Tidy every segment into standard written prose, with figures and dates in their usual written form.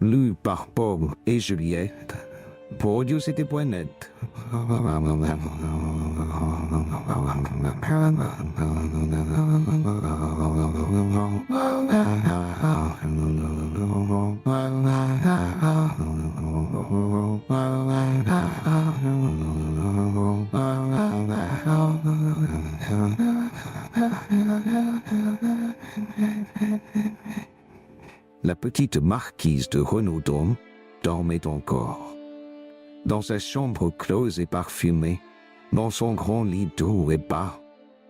Lu par Paul et Juliette. Pour Dieu, c'était point net. La petite marquise de Renaudon dormait encore. Dans sa chambre close et parfumée, dans son grand lit doux et bas,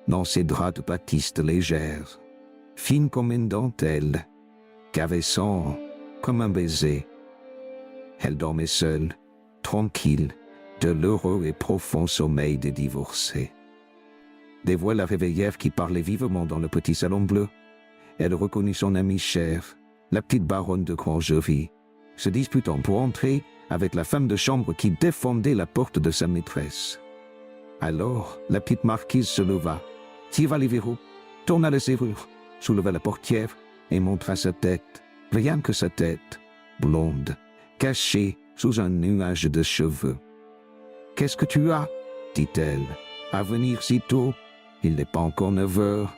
dans ses draps de batiste légère, fine comme une dentelle, caressant comme un baiser. Elle dormait seule, tranquille, de l'heureux et profond sommeil des divorcés. Des voix la réveillèrent qui parlaient vivement dans le petit salon bleu. Elle reconnut son amie chère, la petite baronne de Grangerie, se disputant pour entrer avec la femme de chambre qui défendait la porte de sa maîtresse. Alors, la petite marquise se leva, tira les verrous, tourna la serrure, souleva la portière et montra sa tête, rien que sa tête, blonde, cachée sous un nuage de cheveux. « Qu'est-ce que tu as ?» dit-elle. « À venir si tôt? Il n'est pas encore 9 heures. »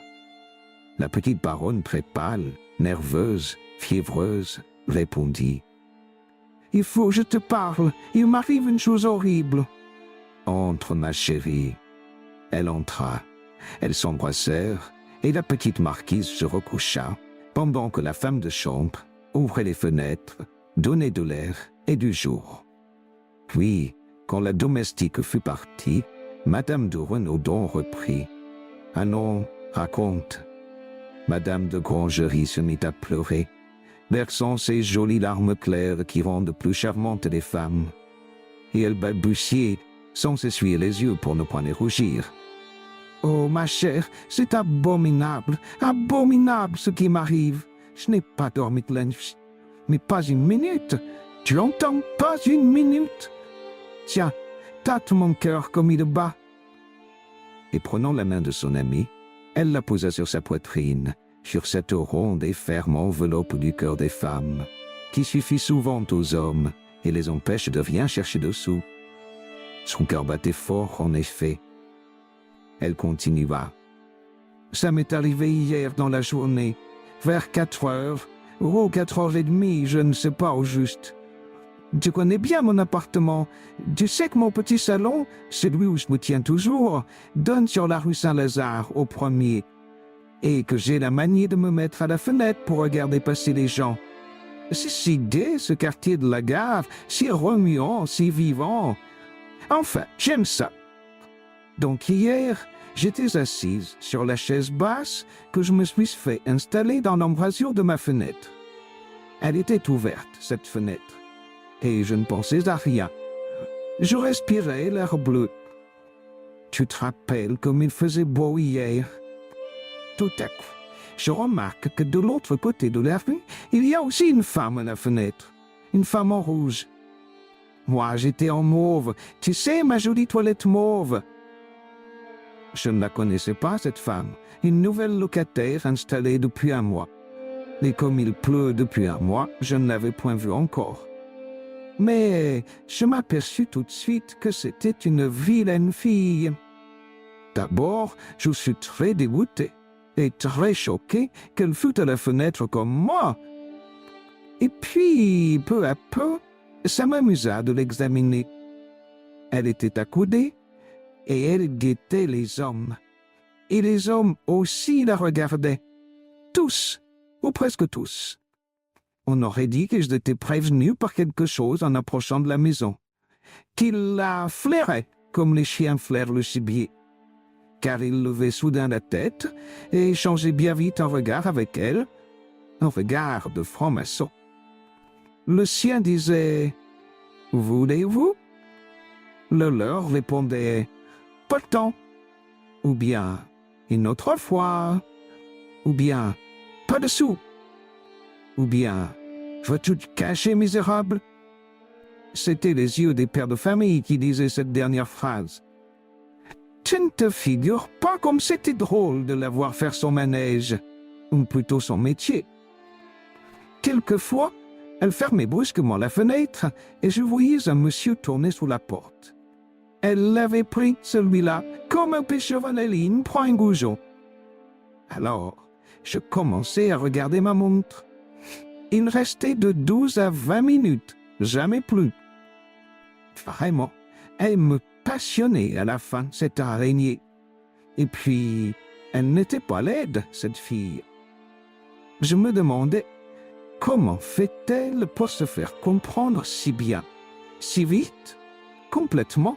La petite baronne, très pâle, nerveuse, fiévreuse, répondit. « Il faut que je te parle, il m'arrive une chose horrible. »« Entre, ma chérie. » Elle entra. Elles s'embrassèrent et la petite marquise se recoucha, pendant que la femme de chambre ouvrait les fenêtres, donnait de l'air et du jour. Puis, quand la domestique fut partie, Madame de Renaudon reprit. « Ah non, raconte. » Madame de Grangerie se mit à pleurer, versant ces jolies larmes claires qui rendent plus charmantes les femmes. Et elle balbutiait, sans s'essuyer les yeux pour ne point les rougir. « Oh, ma chère, c'est abominable, abominable ce qui m'arrive. Je n'ai pas dormi de la nuit, mais pas une minute. Tu entends, pas une minute. Tiens, tâte mon cœur comme il bat. » Et prenant la main de son amie, elle la posa sur sa poitrine, sur cette ronde et ferme enveloppe du cœur des femmes, qui suffit souvent aux hommes et les empêche de rien chercher dessous. Son cœur battait fort, en effet. Elle continua. « Ça m'est arrivé hier dans la journée, vers 4 heures, ou 4h30, je ne sais pas au juste. Tu connais bien mon appartement. Tu sais que mon petit salon, celui où je me tiens toujours, donne sur la rue Saint-Lazare, au premier, et que j'ai la manie de me mettre à la fenêtre pour regarder passer les gens. C'est si gai, ce quartier de la gare, si remuant, si vivant. Enfin, j'aime ça. Donc hier, j'étais assise sur la chaise basse que je me suis fait installer dans l'embrasure de ma fenêtre. Elle était ouverte, cette fenêtre, et je ne pensais à rien. Je respirais l'air bleu. Tu te rappelles comme il faisait beau hier? Tout à coup, je remarque que de l'autre côté de la rue, il y a aussi une femme à la fenêtre, une femme en rouge. Moi, j'étais en mauve, tu sais, ma jolie toilette mauve. Je ne la connaissais pas, cette femme, une nouvelle locataire installée depuis un mois. Et comme il pleut depuis un mois, je ne l'avais point vue encore. Mais je m'aperçus tout de suite que c'était une vilaine fille. D'abord, je suis très dégoûté et très choqué qu'elle fût à la fenêtre comme moi. Et puis, peu à peu, ça m'amusa de l'examiner. Elle était accoudée et elle guettait les hommes. Et les hommes aussi la regardaient. Tous, ou presque tous. On aurait dit que j'étais prévenu par quelque chose en approchant de la maison, qu'il la flairait comme les chiens flairent le gibier, car il levait soudain la tête et échangeait bien vite un regard avec elle, un regard de franc-maçon. Le sien disait « Voulez-vous » Le leur répondait « Pas le temps » ou bien « Une autre fois » ou bien « Pas de sous » ou bien « Veux-tu te cacher, misérable ?» C'étaient les yeux des pères de famille qui disaient cette dernière phrase. Tu ne te figures pas comme c'était drôle de la voir faire son manège, ou plutôt son métier, Quelquefois, elle fermait brusquement la fenêtre et je voyais un monsieur tourner sous la porte. Elle l'avait pris, celui-là, comme un pêcheur à la ligne prend un goujon. Alors, je commençais à regarder ma montre. Il restait de 12 à 20 minutes, jamais plus. Vraiment, elle me passionnait à la fin, cette araignée. Et puis, elle n'était pas laide, cette fille. Je me demandais comment fait-elle pour se faire comprendre si bien, si vite, complètement.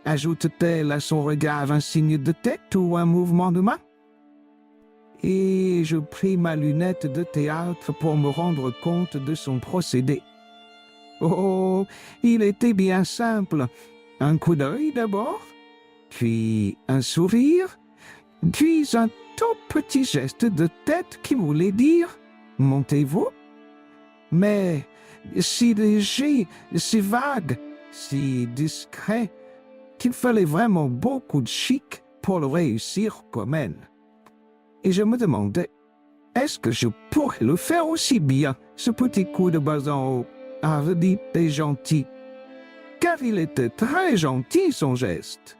Ajoute-t-elle à son regard un signe de tête ou un mouvement de main? Et je pris ma lunette de théâtre pour me rendre compte de son procédé. Oh, il était bien simple. Un coup d'œil d'abord, puis un sourire, puis un tout petit geste de tête qui voulait dire « Montez-vous ». Mais si léger, si vague, si discret, qu'il fallait vraiment beaucoup de chic pour le réussir comme elle. Et je me demandais, est-ce que je pourrais le faire aussi bien, ce petit coup de bas en haut, hardi et gentil? Car il était très gentil, son geste.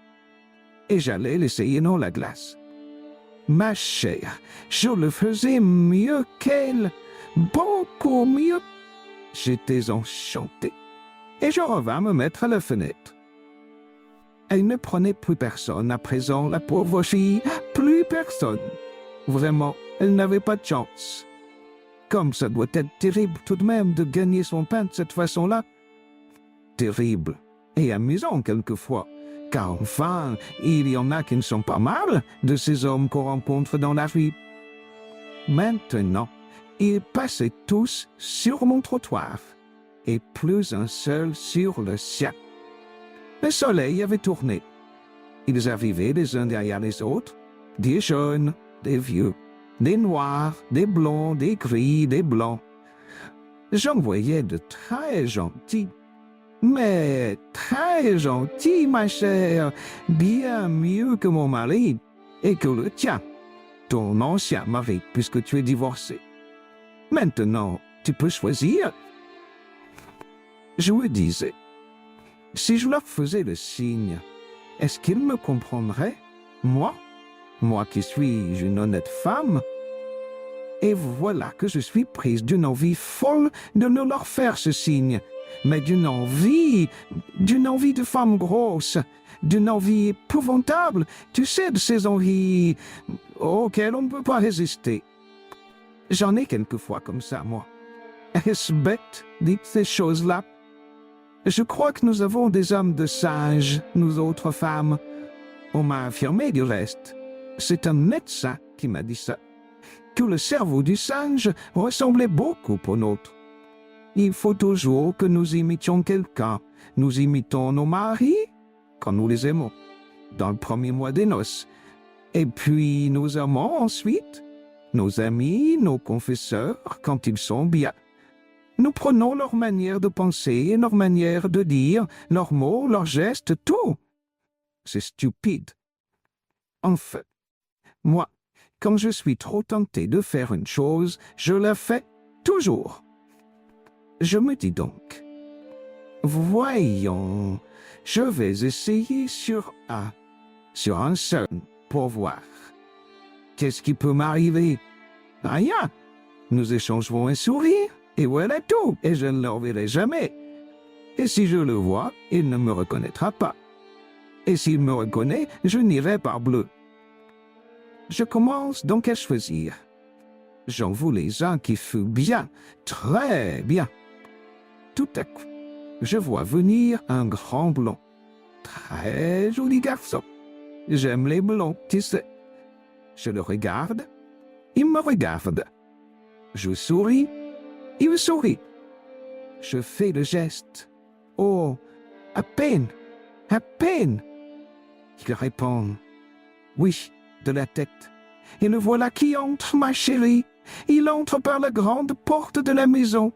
Et j'allais l'essayer dans la glace. Ma chère, je le faisais mieux qu'elle, beaucoup mieux. J'étais enchanté. Et je revins me mettre à la fenêtre. Elle ne prenait plus personne à présent, la pauvre fille, plus personne. Vraiment, elle n'avait pas de chance. Comme ça doit être terrible tout de même de gagner son pain de cette façon-là. Terrible et amusant quelquefois, car enfin, il y en a qui ne sont pas mal de ces hommes qu'on rencontre dans la rue. Maintenant, ils passaient tous sur mon trottoir, et plus un seul sur le sien. Le soleil avait tourné. Ils arrivaient les uns derrière les autres, des jeunes, des vieux, des noirs, des blonds, des gris, des blancs. J'en voyais de très gentils, mais très gentils, ma chère, bien mieux que mon mari et que le tien, ton ancien mari, puisque tu es divorcé. Maintenant, tu peux choisir. Je me disais, si je leur faisais le signe, est-ce qu'ils me comprendraient, moi qui suis une honnête femme? Et voilà que je suis prise d'une envie folle de ne leur faire ce signe, mais d'une envie de femme grosse, d'une envie épouvantable, tu sais, de ces envies auxquelles on ne peut pas résister. J'en ai quelquefois comme ça, moi. Est-ce bête, dites ces choses-là? Je crois que nous avons des âmes de singes, nous autres femmes. On m'a affirmé du reste. C'est un médecin qui m'a dit ça. Que le cerveau du singe ressemblait beaucoup au nôtre. Il faut toujours que nous imitions quelqu'un. Nous imitons nos maris quand nous les aimons, dans le premier mois des noces. Et puis nous aimons ensuite nos amis, nos confesseurs, quand ils sont bien. Nous prenons leur manière de penser, leur manière de dire, leurs mots, leurs gestes, tout. C'est stupide. Enfin, moi, quand je suis trop tenté de faire une chose, je la fais toujours. Je me dis donc, voyons, je vais essayer sur un seul, pour voir. Qu'est-ce qui peut m'arriver? Rien. Nous échangerons un sourire, et voilà tout, et je ne le reverrai jamais. Et si je le vois, il ne me reconnaîtra pas. Et s'il me reconnaît, je n'irai par bleu. Je commence donc à choisir. J'en voulais un qui fut bien, très bien. Tout à coup, je vois venir un grand blond. Très joli garçon. J'aime les blonds, tu sais. Je le regarde, il me regarde. Je souris, il sourit. Je fais le geste. Oh, à peine, à peine. Il répond, oui, de la tête. Et le voilà qui entre, ma chérie. Il entre par la grande porte de la maison.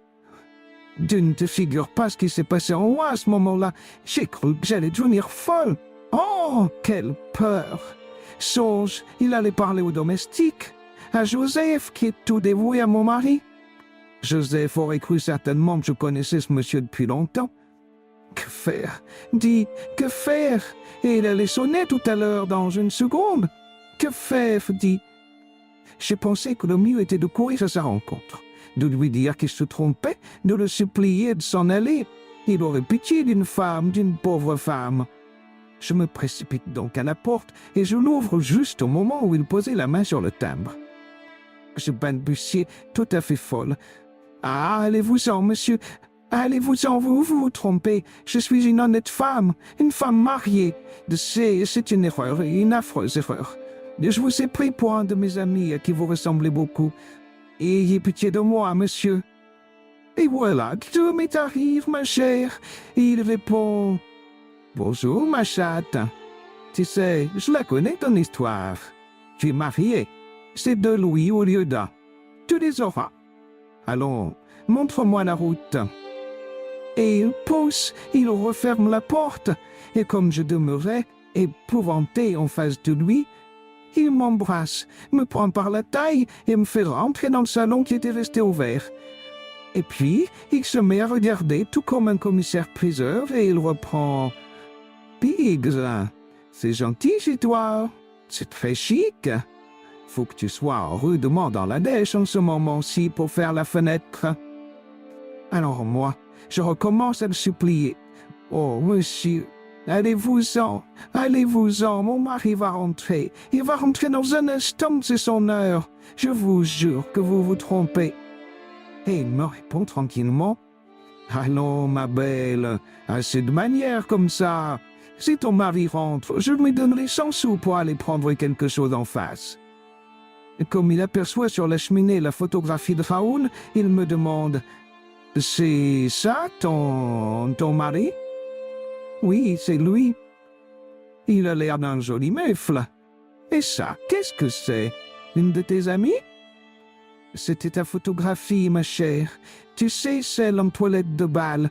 Tu ne te figures pas ce qui s'est passé en moi à ce moment-là. J'ai cru que j'allais devenir folle. Oh, quelle peur! Songe, il allait parler au domestique, à Joseph qui est tout dévoué à mon mari. Joseph aurait cru certainement que je connaissais ce monsieur depuis longtemps. Que faire? Dis, que faire? Et il allait sonner tout à l'heure dans une seconde. Que faire? Dis. J'ai pensé que le mieux était de courir à sa rencontre, de lui dire qu'il se trompait, de le supplier de s'en aller. Il aurait pitié d'une femme, d'une pauvre femme. Je me précipite donc à la porte et je l'ouvre juste au moment où il posait la main sur le timbre. Je balbutiai, tout à fait folle. « Ah, allez-vous-en, monsieur, allez-vous-en, vous vous trompez. Je suis une honnête femme mariée. C'est une erreur, une affreuse erreur. Je vous ai pris pour un de mes amis à qui vous ressemblez beaucoup. Ayez pitié de moi, monsieur. » Et voilà, tout m'est arrivé, ma chère. Il répond: « Bonjour, ma chatte. Tu sais, je la connais ton histoire. Tu es mariée. C'est 2 louis au lieu d'un. Tu les auras. Allons, montre-moi la route. » Et il pousse, il referme la porte, et comme je demeurais, épouvanté en face de lui, il m'embrasse, me prend par la taille et me fait rentrer dans le salon qui était resté ouvert. Et puis, il se met à regarder tout comme un commissaire-priseur et il reprend: « Biggs, c'est gentil chez toi, c'est très chic. Faut que tu sois rudement dans la dèche en ce moment-ci pour faire la fenêtre. » Alors moi, je recommence à le supplier. « Oh, monsieur, allez-vous-en, mon mari va rentrer. Il va rentrer dans un instant, c'est son heure. Je vous jure que vous vous trompez. » Et il me répond tranquillement: « Allons, ma belle, assez de manière comme ça. Si ton mari rentre, je lui donnerai 100 sous pour aller prendre quelque chose en face. » Comme il aperçoit sur la cheminée la photographie de Raoul, il me demande: « C'est ça, ton mari? » « Oui, c'est lui. Il a l'air d'un joli mufle. Et ça, qu'est-ce que c'est? Une de tes amies? » C'était ta photographie, ma chère. Tu sais, celle en toilette de bal.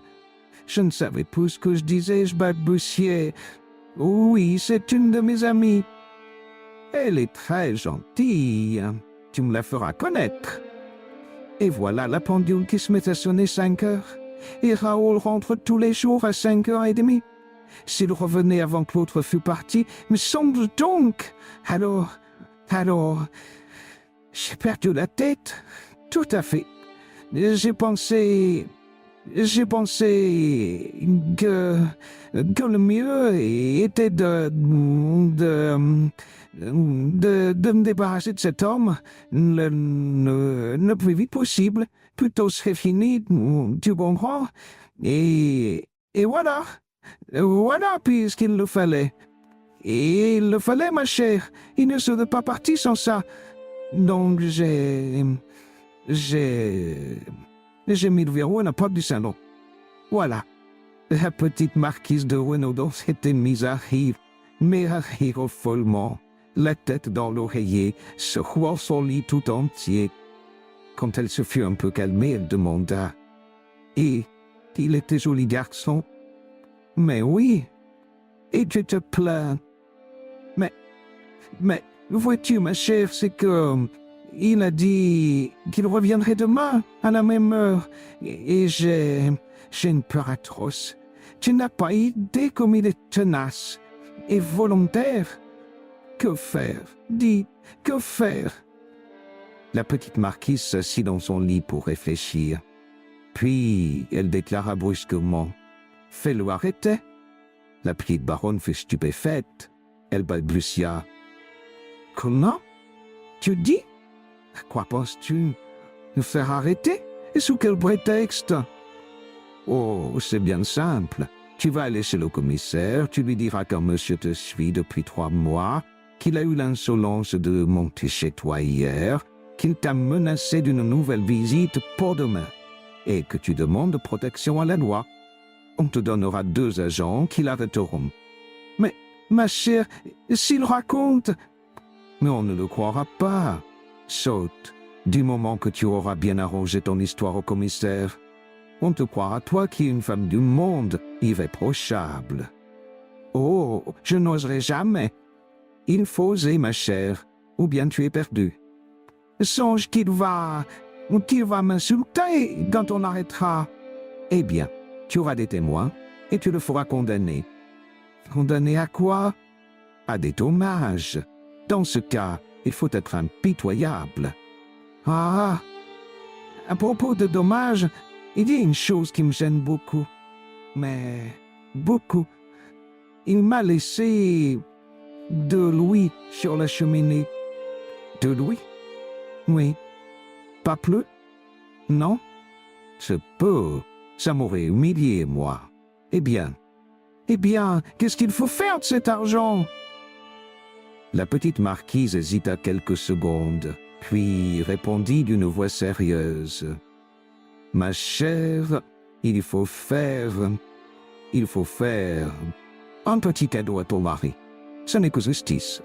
Je ne savais plus ce que je disais, je balbutiais. « Oui, c'est une de mes amies. Elle est très gentille. Tu me la feras connaître. » Et voilà la pendule qui se met à sonner 5 heures. Et Raoul rentre tous les jours à 5h30. S'il revenait avant que l'autre fût parti, me semble donc. Alors, j'ai perdu la tête. Tout à fait. J'ai pensé que le mieux était de me débarrasser de cet homme le plus vite possible. Plutôt serait fini, tu comprends? Et voilà. Voilà, puisqu'il le fallait. Et il le fallait, ma chère. Il ne serait pas parti sans ça. Donc j'ai mis le verrou à la porte du salon. Voilà. La petite marquise de Renaudot s'était mise à rire, mais à rire follement, la tête dans l'oreiller, secouant son lit tout entier. Quand elle se fut un peu calmée, elle demanda: « Et il était joli garçon? » « Mais oui. Et tu te plains. Mais, vois-tu, ma chère, c'est que il a dit qu'il reviendrait demain à la même heure. Et j'ai une peur atroce. Tu n'as pas idée comme il est tenace et volontaire. Que faire? Dis, que faire? » La petite marquise s'assit dans son lit pour réfléchir. Puis elle déclara brusquement: « Fais-le arrêter. » La petite baronne fut stupéfaite. Elle balbutia: « Comment? Tu dis? À quoi penses-tu? Le faire arrêter? Et sous quel prétexte? » « Oh, c'est bien simple. Tu vas aller chez le commissaire, tu lui diras qu'un monsieur te suit depuis 3 mois, qu'il a eu l'insolence de monter chez toi hier, qu'il t'a menacé d'une nouvelle visite pour demain, et que tu demandes protection à la loi. On te donnera 2 agents qui l'arrêteront. » « Mais, ma chère, s'il raconte... » »« Mais on ne le croira pas. Saute, du moment que tu auras bien arrangé ton histoire au commissaire. On te croira toi qui es une femme du monde, irréprochable. »« Oh, je n'oserai jamais. Il faut oser, ma chère, ou bien tu es perdue. Songe qu'il va qui va m'insulter quand on arrêtera. Eh bien, tu auras des témoins et tu le feras condamner. Condamner à quoi? À des dommages. Dans ce cas, il faut être impitoyable. Ah, à propos de dommages, il y a une chose qui me gêne beaucoup. Mais beaucoup. Il m'a laissé 2 louis sur la cheminée. 2 louis? Oui. Pas plus? Non? C'est peu. Ça m'aurait humilié, moi. Eh bien, qu'est-ce qu'il faut faire de cet argent? La petite marquise hésita quelques secondes, puis répondit d'une voix sérieuse. Ma chère, il faut faire un petit cadeau à ton mari. Ce n'est que justice.